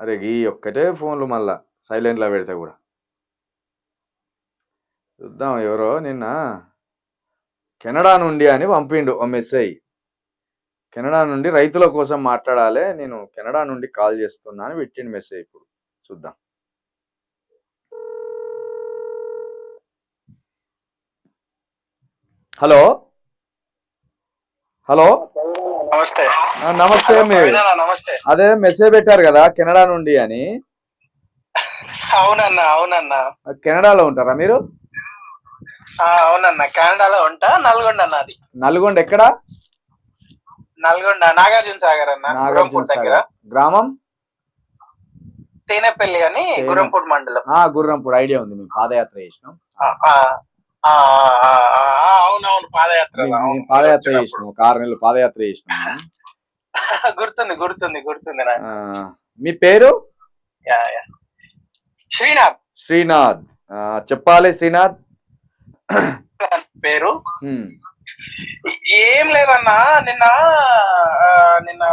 అరే ఈ ఒక్కటే ఫోన్లు మళ్ళా సైలెంట్లో పెడితే కూడా. చూద్దాం ఎవరో నిన్న కెనడా నుండి అని పంపిండు ఓ మెసేజ్. కెనడా నుండి రైతుల కోసం మాట్లాడాలి, నేను కెనడా నుండి కాల్ చేస్తున్నా అని పెట్టిండు మెసేజ్. ఇప్పుడు చూద్దాం. హలో హలో నమస్తే. నమస్తే. నమస్తే. అదే మెసేజ్ పెట్టారు కదా కెనడా నుండి అని. అవునన్నా అవునన్నా. కెనడాలో ఉంటారా మీరు? అవునన్నా, కెనడాలో ఉంటా. నల్గొండ అన్నది. నల్గొండ ఎక్కడ? నల్గొండ నాగార్జున సాగర్ అన్న, గుర్రంపూడి దగ్గర. గ్రామం తేనెపల్లి అని, గుర్రంపూడి మండలం. గుర్రంపూడి ఐడియా ఉంది, మేము పాదయాత్ర చేసినాం. అవునవును, పాదయాత్ర చేసినాం, 6 నెలలు పాదయాత్ర చేసినాం. గుర్తుంది గుర్తుంది గుర్తుంది. మీ పేరు? శ్రీనాథ్. శ్రీనాథ్. చెప్పాలి శ్రీనాథ్ పేరు. ఏం లేదన్నా, నిన్న నిన్న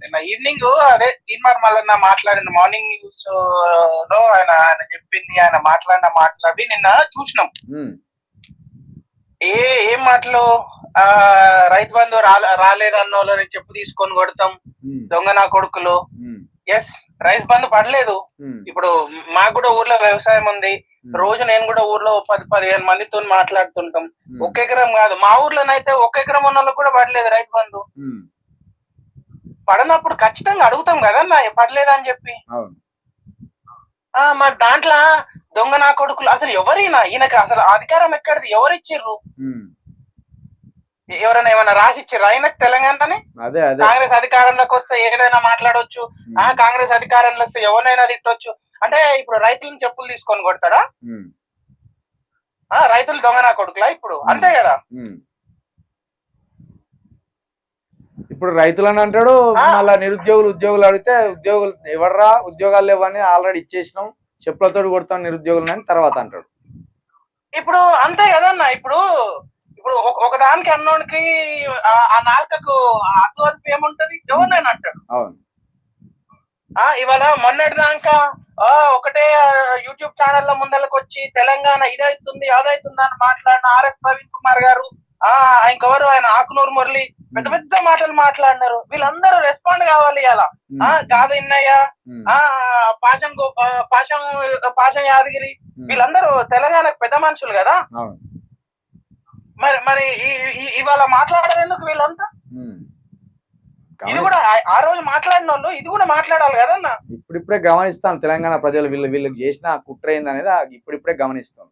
నిన్న ఈవినింగ్ అదే తీన్మార్ మల్లన్న మాట్లాడిన మార్నింగ్ న్యూస్ లో ఆయన చెప్పింది, ఆయన మాట్లాడి నిన్న చూసినాం. ఏం మాటలు, రైతు బంధు రాలేదన్నోళ్ళని చెప్పు తీసుకొని కొడతాం, దొంగ నా కొడుకులు. ఎస్, రైతు బంధు పడలేదు. ఇప్పుడు మాకు కూడా ఊర్లో వ్యవసాయం ఉంది. రోజు నేను కూడా ఊర్లో 10-15 మందితో మాట్లాడుతుంటాం. 1 ఎకరం కాదు, మా ఊర్లోనైతే 1 ఎకరం ఉన్న వాళ్ళకి కూడా పడలేదు రైతు బంధు. పడనప్పుడు ఖచ్చితంగా అడుగుతాం కదన్నా పడలేదని చెప్పి. మరి దాంట్లో దొంగ నా కొడుకులు అసలు ఎవరైనా, ఈయనకి అసలు అధికారం ఎక్కడిది, ఎవరిచ్చిర్రు? ఎవరైనా ఏమైనా రాసిచ్చిర్రు ఆయనకు తెలంగాణని? కాంగ్రెస్ అధికారంలోకి వస్తే ఏదైనా మాట్లాడవచ్చు, కాంగ్రెస్ అధికారంలో వస్తే ఎవరైనా తిట్టొచ్చు. అంటే ఇప్పుడు రైతులను చెప్పులు తీసుకొని కొడతాడా? రైతులు దొంగ నా కొడుకులా ఇప్పుడు? అంతే కదా. ఇప్పుడు రైతులని అంటాడు, మళ్ళా ఉద్యోగులు అడిగితే ఉద్యోగులు ఎవర్రా, ఉద్యోగాలు లేవని ఆల్రెడీ ఇచ్చేసినాం, చెప్పులతో కొడతాం నిరుద్యోగులని అని తర్వాత అంటాడు. ఇప్పుడు అంతే కదన్నా. ఇప్పుడు ఒక దానికి అన్నోనికి ఆ నాలుకకు అద్దు ఏముంటది, ఎవరినైనా అంటాడు. అవును. ఇవాళ మొన్నటి దాకా ఒకటే యూట్యూబ్ ఛానళ్ల ముందరకు వచ్చి తెలంగాణ ఇదైతుంది అదైతుంది అని మాట్లాడిన ఆర్ఎస్ ప్రవీణ్ కుమార్ గారు, ఇంకెవరు ఆయన ఆకునూరు మురళి, పెద్ద పెద్ద మాటలు మాట్లాడినారు. వీళ్ళందరూ రెస్పాండ్ కావాలి. అలా కాదు ఇన్నయ్య, పాషం యాదగిరి, వీళ్ళందరూ తెలంగాణకు పెద్ద మనుషులు కదా. మరి ఇవాళ మాట్లాడేందుకు వీళ్ళంతా? ఇది కూడా ఆ రోజు మాట్లాడిన వాళ్ళు ఇది కూడా మాట్లాడాలి కదన్నా. ఇప్పుడిప్పుడే గమనిస్తాను తెలంగాణ ప్రజలు వీళ్ళకి చేసిన కుట్ర ఏంది అనేది ఇప్పుడిప్పుడే గమనిస్తాం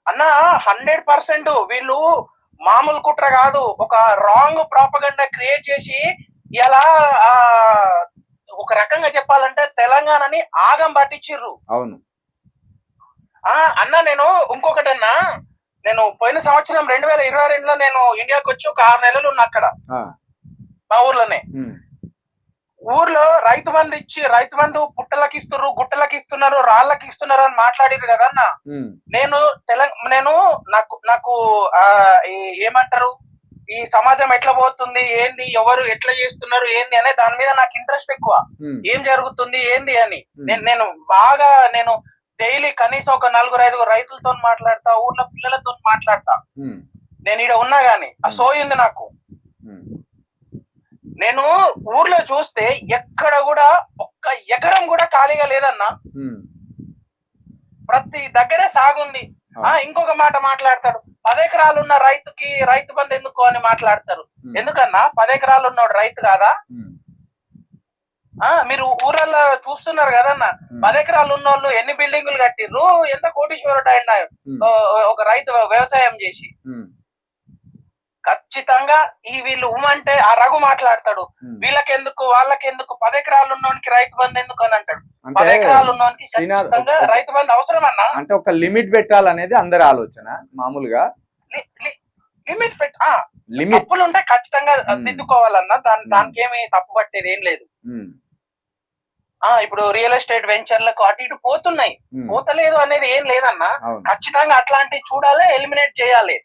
అన్న. 100% వీళ్ళు మామూలు కుట్ర కాదు, ఒక రాంగ్ ప్రాపగండా క్రియేట్ చేసి ఇలా ఒక రకంగా చెప్పాలంటే తెలంగాణని ఆగం పట్టించిర్రు. అవును అన్న. నేను ఇంకొకటి అన్నా, నేను పోయిన సంవత్సరం 2022లో నేను ఇండియాకి వచ్చి ఒక 6 నెలలు ఉన్నా అక్కడ, మా ఊర్లోనే. ఊర్లో రైతు బంధు ఇచ్చి, రైతు బంధు పుట్టలకి ఇస్తున్నారు, గుట్టలకి ఇస్తున్నారు, రాళ్ళకి ఇస్తున్నారు అని మాట్లాడిరు కదన్నా. నేను నాకు ఏమంటారు, ఈ సమాజం ఎట్లా పోతుంది ఏంది, ఎవరు ఎట్లా చేస్తున్నారు ఏంది అనే దాని మీద నాకు ఇంట్రెస్ట్ ఎక్కువ. ఏం జరుగుతుంది ఏంది అని నేను బాగా డైలీ కనీసం ఒక 4-5 రైతులతో మాట్లాడతా, ఊర్లో పిల్లలతో మాట్లాడతా. నేను ఈడ ఉన్నా గానీ ఆ సోయింది నాకు. నేను ఊర్లో చూస్తే ఎక్కడ కూడా 1 ఎకరం కూడా ఖాళీగా లేదన్నా. ప్రతి దగ్గరే సాగుంది. ఇంకొక మాట మాట్లాడతాడు, 10 ఎకరాలు ఉన్న రైతుకి రైతు బంధు ఎందుకు అని మాట్లాడతారు. ఎందుకన్నా 10 ఎకరాలు ఉన్నోడు రైతు కాదా? మీరు ఊరల్లో చూస్తున్నారు కదన్నా, 10 ఎకరాలు ఉన్నోళ్ళు ఎన్ని బిల్డింగులు కట్టిర్రు, ఎంత కోటీశ్వరుడు అయినా ఒక రైతు వ్యవసాయం చేసి. ఖచ్చితంగా వీళ్ళు అంటే ఆ రఘు మాట్లాడతాడు, వీళ్ళకెందుకు వాళ్ళకెందుకు, 10 ఎకరాలు ఉన్నోనికి రైతు బంధు ఎందుకు అని అంటాడు. 10 ఎకరాలు ఉన్నోనికి ఖచ్చితంగా రైతు బంధు అవసరం అన్నా. అంటే ఒక లిమిట్ పెట్టాలనేది అందరి ఆలోచన. మామూలుగా లిమిట్ తప్పులు ఉంటే ఖచ్చితంగా దిద్దుకోవాలన్నా, దానికి ఏమి తప్పు పట్టేది ఏం లేదు. ఇప్పుడు రియల్ ఎస్టేట్ వెంచర్లకు అటు ఇటు పోతున్నాయి, పోతలేదు అనేది ఏం లేదన్నా. ఖచ్చితంగా అట్లాంటివి చూడాలి, ఎలిమినేట్ చేయాలి.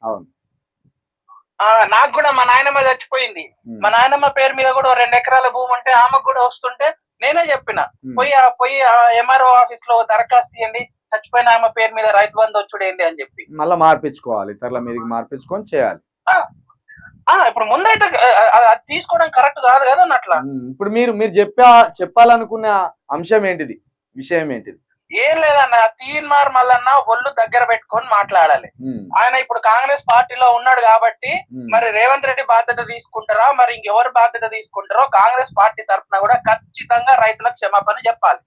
నాకు కూడా మా నాయనమ్మ చచ్చిపోయింది. మా నాయనమ్మ పేరు మీద కూడా 2 ఎకరాల భూమి ఉంటే ఆమెకు కూడా వస్తుంటే నేనే చెప్పిన ఉమ్, పోయి ఎంఆర్ఓ ఆఫీస్ లో దరఖాస్తు ఇవ్వండి, చచ్చిపోయిన ఆమె పేరు మీద రైతు బంధు వచ్చుడు ఏంటి అని చెప్పి. మళ్ళీ మార్పించుకోవాలి, ఇతరుల మీదకి మార్పించుకొని చేయాలి. ఇప్పుడు ముందైతే అది తీసుకోవడం కరెక్ట్ కాదు కదా అట్లా. ఇప్పుడు మీరు చెప్పాలనుకున్న అంశం ఏంటిది, విషయం ఏంటిది? ఏం లేదన్న, తీన్మార్ మల్లన్న ఒళ్ళు దగ్గర పెట్టుకొని మాట్లాడాలి. ఆయన ఇప్పుడు కాంగ్రెస్ పార్టీలో ఉన్నాడు కాబట్టి మరి రేవంత్ రెడ్డి బాధ్యత తీసుకుంటారా, మరి ఇంకెవరు బాధ్యత తీసుకుంటారో కాంగ్రెస్ పార్టీ తరఫున కూడా ఖచ్చితంగా రైతులకు క్షమాపణ చెప్పాలి.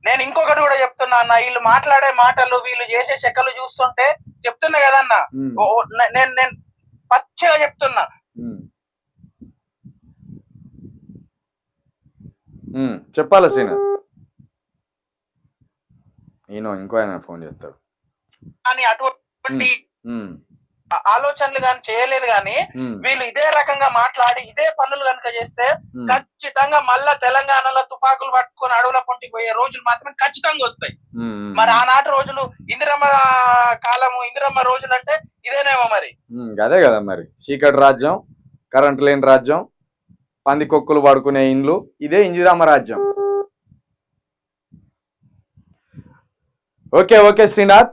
నేను ఇంకొకటి కూడా చెప్తున్నా అన్న, వీళ్ళు మాట్లాడే మాటలు, వీళ్ళు చేసే శకలు చూస్తుంటే చెప్తున్నా కదన్న, నేను పచ్చగా చెప్తున్నా. చెప్పాలి శ్రీనాథ్, ఈయన ఇంకో ఆయన ఫోన్ చేస్తాడు కానీ అటువంటి ఆలోచనలు కానీ చేయలేదు. కానీ వీళ్ళు ఇదే రకంగా మాట్లాడి ఇదే పనులు కనుక చేస్తే ఖచ్చితంగా మళ్ళా తెలంగాణలో తుపాకులు పట్టుకొని అడవుల పొంటికి పోయే రోజులు మాత్రం ఖచ్చితంగా వస్తాయి. మరి ఆనాటి రోజులు ఇందిరమ్మ కాలము, ఇందిరమ్మ రోజులు అంటే ఇదేనేమో మరి. అదే కదా మరి, చీకటి రాజ్యం, కరెంట్ లేని రాజ్యం, పందికొక్కులు పడుకునే ఇండ్లు, ఇదే ఇందిరమ్మ రాజ్యం. Okay okay Srinath.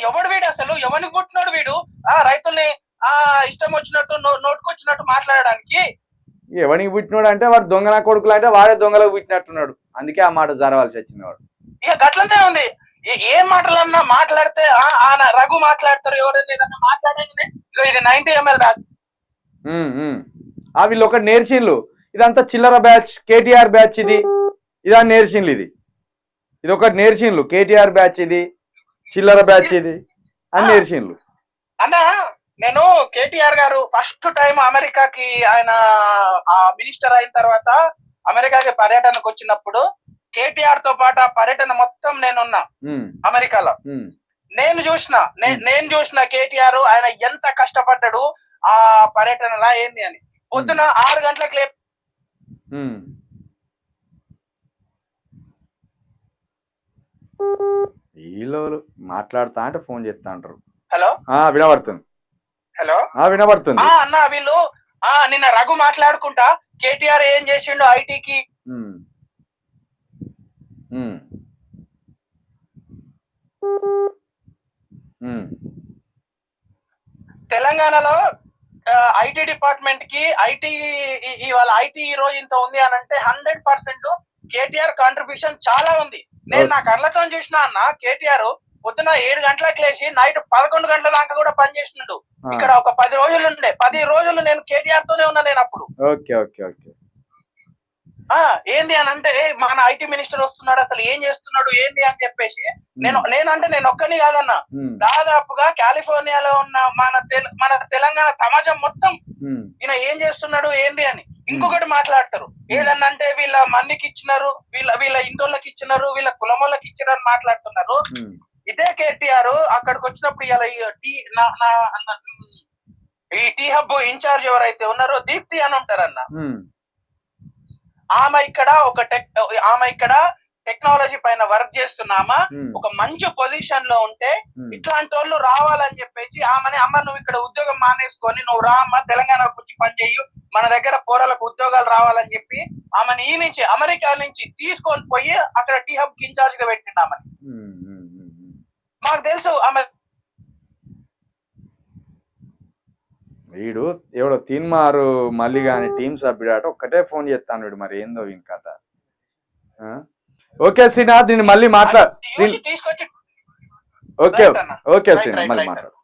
ఎవడు వీడు అసలు, ఎవరిని పుట్టినాడు వీడు రైతుల్ని ఇష్టం వచ్చినట్టు నోటుకొచ్చినట్టు మాట్లాడడానికి? ఎవరికి పుట్టినాడు అంటే వాడు దొంగన కొడుకులు అంటే వాడే దొంగలకు పుట్టినట్టున్నాడు, అందుకే ఆ మాట జరవాల్సి వచ్చింది. వాడు ఇక గట్లనే ఉంది. ఏ మాటలన్నా మాట్లాడితే రఘు మాట్లాడతారు, ఎవరైనా ఏదన్నా మాట్లాడగానే ఇది 90 ml బ్యాగ్. వీళ్ళు ఒకటి నేర్చిండ్లు, ఇదంతా చిల్లర బ్యాచ్, కేటీఆర్ బ్యాచ్, ఇదని నేర్చిండ్లు, ఇది ఒకటి నేర్చిండ్లు, కేటీఆర్ బ్యాచ్ ఇది, చిల్లర బ్యాచ్ ఇది అని నేర్చిండ్లు. అన్నా నేను కేటీఆర్ గారు ఫస్ట్ టైం అమెరికాకి ఆయన మినిస్టర్ అయిన తర్వాత అమెరికాకి పర్యటనకు వచ్చినప్పుడు కేటీఆర్ తో పాటు ఆ పర్యటన మొత్తం నేనున్నా అమెరికాలో. నేను చూసిన కేటీఆర్ ఆయన ఎంత కష్టపడ్డాడు ఆ పర్యటనలా ఏంది అని. పొద్దున 6 గంటలకు వీళ్ళు మాట్లాడుతా అంటే ఫోన్ చేస్తా అంటారు. హలో, వినబడుతుంది. హలో, వినబడుతుంది అన్న. వీళ్ళు నిన్న రఘు మాట్లాడుకుంటా కేటీఆర్ ఏం చేసిండు ఐటీకి, తెలంగాణలో ఐటీ డిపార్ట్మెంట్ కి ఇవాళ ఐటీ ఈ రోజు ఇంత ఉంది అని అంటే 100% కేటీఆర్ కాంట్రిబ్యూషన్ చాలా ఉంది. నేను నా కళ్ళతో చూసిన అన్న, కేటీఆర్ పొద్దున 7 గంటలకు లేచి నైట్ 11 గంటల దాకా కూడా పని చేసినాడు. ఇక్కడ ఒక 10 రోజులు ఉండే, 10 రోజులు నేను కేటీఆర్ తోనే ఉన్నా నేను అప్పుడు. ఏంది అని అంటే మన ఐటీ మినిస్టర్ వస్తున్నాడు, అసలు ఏం చేస్తున్నాడు ఏంది అని చెప్పేసి నేను ఒక్కని కాదన్నా, దాదాపుగా కాలిఫోర్నియాలో ఉన్న మన తెలంగాణ సమాజం మొత్తం ఈయన ఏం చేస్తున్నాడు ఏంది అని. ఇంకొకటి మాట్లాడతారు, ఏదన్నంటే వీళ్ళ మందికి ఇచ్చినారు, వీళ్ళ ఇంటోళ్ళకి ఇచ్చినారు, వీళ్ళ కులమోళ్ళకి ఇచ్చినారు అని మాట్లాడుతున్నారు. ఇదే కేటీఆర్ అక్కడికి వచ్చినప్పుడు ఇలా ఈ టీ హబ్ ఇన్ఛార్జ్ ఎవరైతే ఉన్నారో దీప్తి అని ఉంటారన్న, ఆమె ఇక్కడ టెక్నాలజీ పైన వర్క్ చేస్తున్నామా, ఒక మంచి పొజిషన్ లో ఉంటే ఇట్లాంటి వాళ్ళు రావాలని చెప్పేసి అమ్మ నువ్వు ఇక్కడ ఉద్యోగం మానేసుకొని నువ్వు రా అమ్మ తెలంగాణకు వచ్చి పని చెయ్యు, మన దగ్గర పోరాలకు ఉద్యోగాలు రావాలని చెప్పి ఆమెను ఈ నుంచి అమెరికా నుంచి తీసుకొని పోయి అక్కడ టీ హబ్ కి ఇన్ఛార్జ్ గా పెట్టిండు ఆమె. మాకు తెలుసు ఆమె. వీడు ఎవడో తీన్మారు మళ్ళీ కానీ టీమ్ సభ్యుడాట ఒక్కటే ఫోన్ చేస్తాను వీడు, మరి ఏందో వీని కథ. ఓకే శ్రీనాథ్, దీన్ని మళ్ళీ మాట్లాడు. తీసుకొచ్చి ఓకే శ్రీనాథ్, మళ్ళీ మాట్లాడు.